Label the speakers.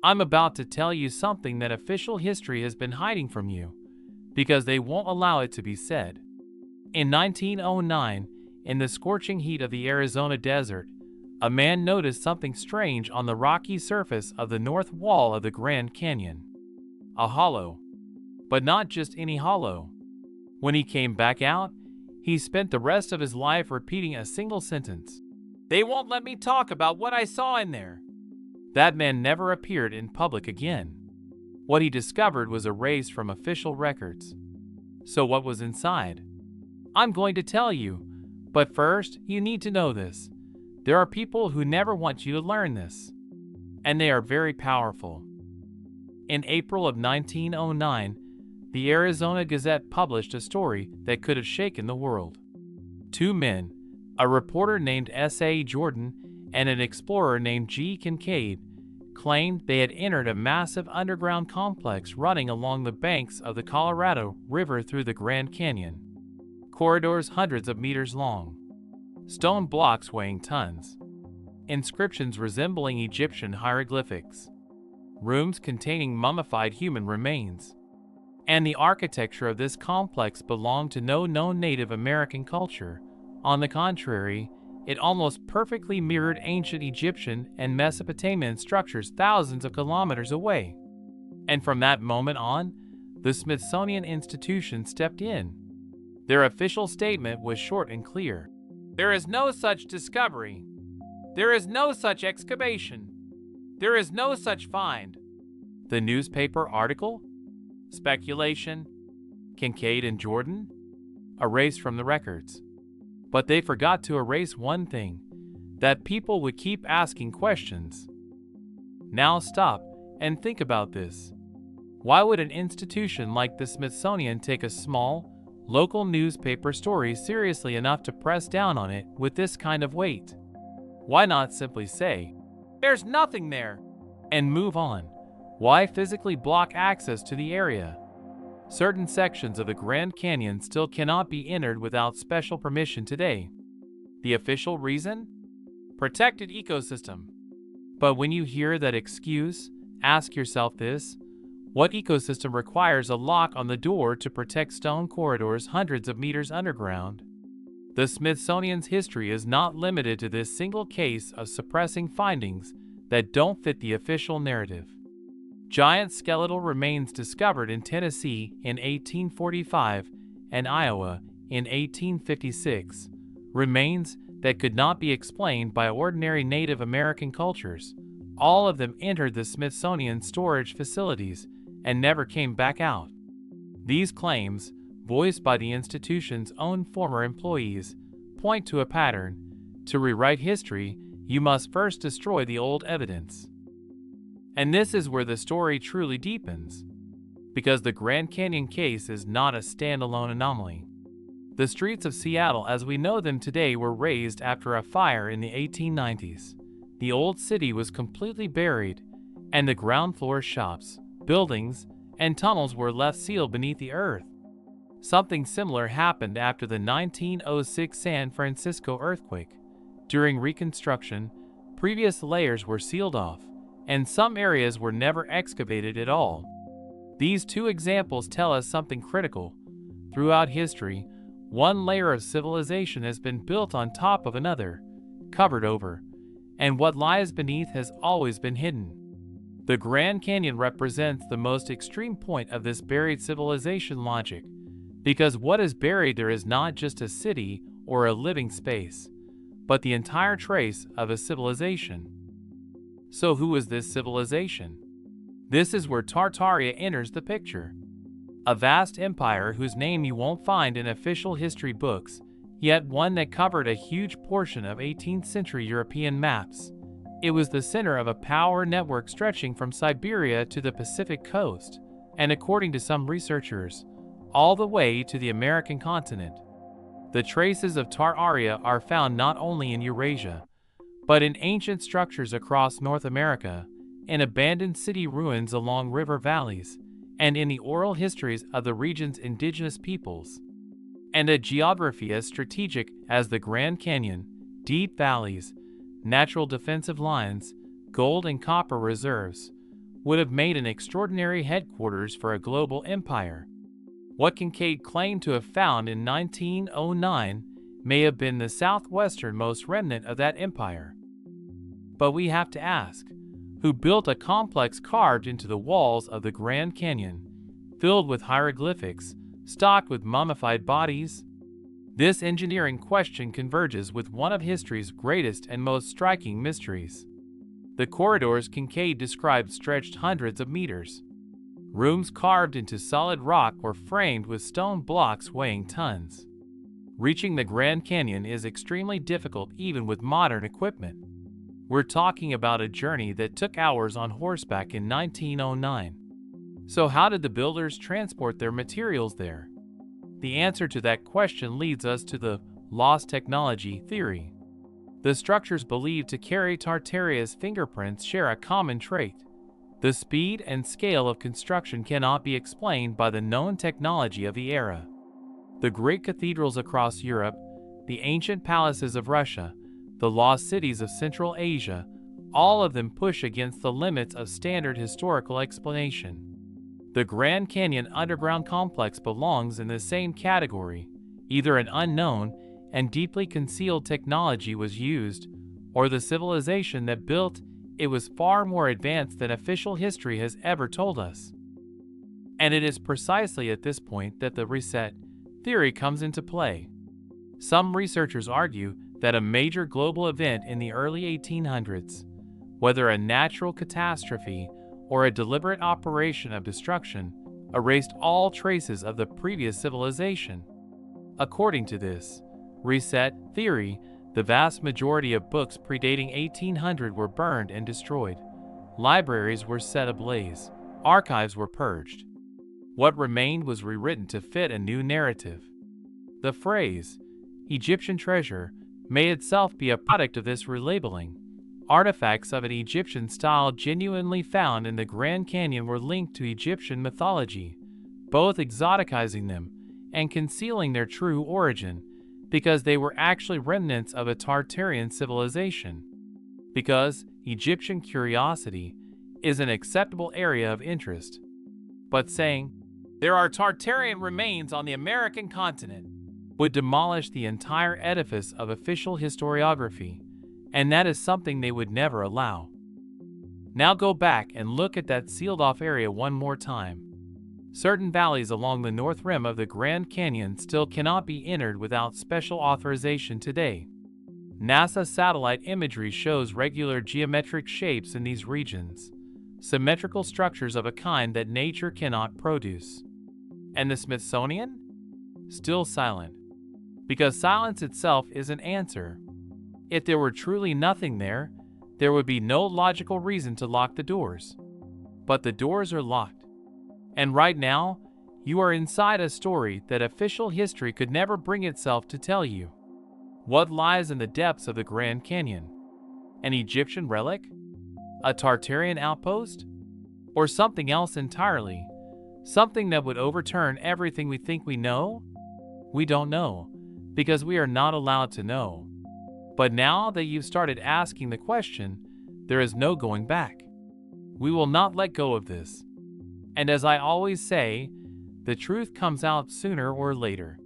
Speaker 1: I'm about to tell you something that official history has been hiding from you, because they won't allow it to be said. In 1909, in the scorching heat of the Arizona desert, a man noticed something strange on the rocky surface of the north wall of the Grand Canyon. A hollow. But not just any hollow. When he came back out, he spent the rest of his life repeating a single sentence. "They won't let me talk about what I saw in there." That man never appeared in public again. What he discovered was erased from official records. So what was inside? I'm going to tell you, but first you need to know this. There are people who never want you to learn this, and they are very powerful. In April of 1909, the Arizona Gazette published a story that could have shaken the world. Two men, a reporter named S.A. Jordan and an explorer named G. Kincaid, claimed they had entered a massive underground complex running along the banks of the Colorado River through the Grand Canyon. Corridors hundreds of meters long. Stone blocks weighing tons. Inscriptions resembling Egyptian hieroglyphics. Rooms containing mummified human remains. And the architecture of this complex belonged to no known Native American culture. On the contrary, it almost perfectly mirrored ancient Egyptian and Mesopotamian structures thousands of kilometers away. And from that moment on, the Smithsonian Institution stepped in. Their official statement was short and clear. There is no such discovery. There is no such excavation. There is no such find. The newspaper article? Speculation? Kincaid and Jordan? Erased from the records. But they forgot to erase one thing, that people would keep asking questions. Now stop and think about this. Why would an institution like the Smithsonian take a small, local newspaper story seriously enough to press down on it with this kind of weight? Why not simply say, "There's nothing there," and move on? Why physically block access to the area? Certain sections of the Grand Canyon still cannot be entered without special permission today. The official reason? Protected ecosystem. But when you hear that excuse, ask yourself this: what ecosystem requires a lock on the door to protect stone corridors hundreds of meters underground? The Smithsonian's history is not limited to this single case of suppressing findings that don't fit the official narrative. Giant skeletal remains discovered in Tennessee in 1845 and Iowa in 1856, remains that could not be explained by ordinary Native American cultures. All of them entered the Smithsonian storage facilities and never came back out. These claims, voiced by the institution's own former employees, point to a pattern. To rewrite history, you must first destroy the old evidence. And this is where the story truly deepens, because the Grand Canyon case is not a standalone anomaly. The streets of Seattle as we know them today were razed after a fire in the 1890s. The old city was completely buried, and the ground floor shops, buildings, and tunnels were left sealed beneath the earth. Something similar happened after the 1906 San Francisco earthquake. During reconstruction, previous layers were sealed off, and some areas were never excavated at all. These two examples tell us something critical. Throughout history, one layer of civilization has been built on top of another, covered over, and what lies beneath has always been hidden. The Grand Canyon represents the most extreme point of this buried civilization logic, because what is buried there is not just a city or a living space, but the entire trace of a civilization. So who is this civilization? This is where Tartaria enters the picture. A vast empire whose name you won't find in official history books, yet one that covered a huge portion of 18th century European maps. It was the center of a power network stretching from Siberia to the Pacific coast, and according to some researchers, all the way to the American continent. The traces of Tartaria are found not only in Eurasia, but in ancient structures across North America, in abandoned city ruins along river valleys, and in the oral histories of the region's indigenous peoples. And a geography as strategic as the Grand Canyon, deep valleys, natural defensive lines, gold and copper reserves, would have made an extraordinary headquarters for a global empire. What Kincaid claimed to have found in 1909 may have been the southwesternmost remnant of that empire. But we have to ask, who built a complex carved into the walls of the Grand Canyon, filled with hieroglyphics, stocked with mummified bodies? This engineering question converges with one of history's greatest and most striking mysteries. The corridors Kincaid described stretched hundreds of meters. Rooms carved into solid rock or framed with stone blocks weighing tons. Reaching the Grand Canyon is extremely difficult even with modern equipment. We're talking about a journey that took hours on horseback in 1909. So how did the builders transport their materials there? The answer to that question leads us to the lost technology theory. The structures believed to carry Tartaria's fingerprints share a common trait. The speed and scale of construction cannot be explained by the known technology of the era. The great cathedrals across Europe, the ancient palaces of Russia, the lost cities of Central Asia, all of them push against the limits of standard historical explanation. The Grand Canyon underground complex belongs in the same category. Either an unknown and deeply concealed technology was used, or the civilization that built it was far more advanced than official history has ever told us. And it is precisely at this point that the reset theory comes into play. Some researchers argue that a major global event in the early 1800s, whether a natural catastrophe or a deliberate operation of destruction, erased all traces of the previous civilization. According to this reset theory, the vast majority of books predating 1800 were burned and destroyed. Libraries were set ablaze. Archives were purged. What remained was rewritten to fit a new narrative. The phrase, Egyptian treasure, may itself be a product of this relabeling. Artifacts of an Egyptian style genuinely found in the Grand Canyon were linked to Egyptian mythology, both exoticizing them and concealing their true origin, because they were actually remnants of a Tartarian civilization. Because Egyptian curiosity is an acceptable area of interest. But saying, there are Tartarian remains on the American continent, would demolish the entire edifice of official historiography, and that is something they would never allow. Now go back and look at that sealed-off area one more time. Certain valleys along the north rim of the Grand Canyon still cannot be entered without special authorization today. NASA satellite imagery shows regular geometric shapes in these regions, symmetrical structures of a kind that nature cannot produce. And the Smithsonian? Still silent. Because silence itself is an answer. If there were truly nothing there, there would be no logical reason to lock the doors. But the doors are locked. And right now, you are inside a story that official history could never bring itself to tell you. What lies in the depths of the Grand Canyon? An Egyptian relic? A Tartarian outpost? Or something else entirely? Something that would overturn everything we think we know? We don't know, because we are not allowed to know. But now that you've started asking the question, there is no going back. We will not let go of this. And as I always say, the truth comes out sooner or later.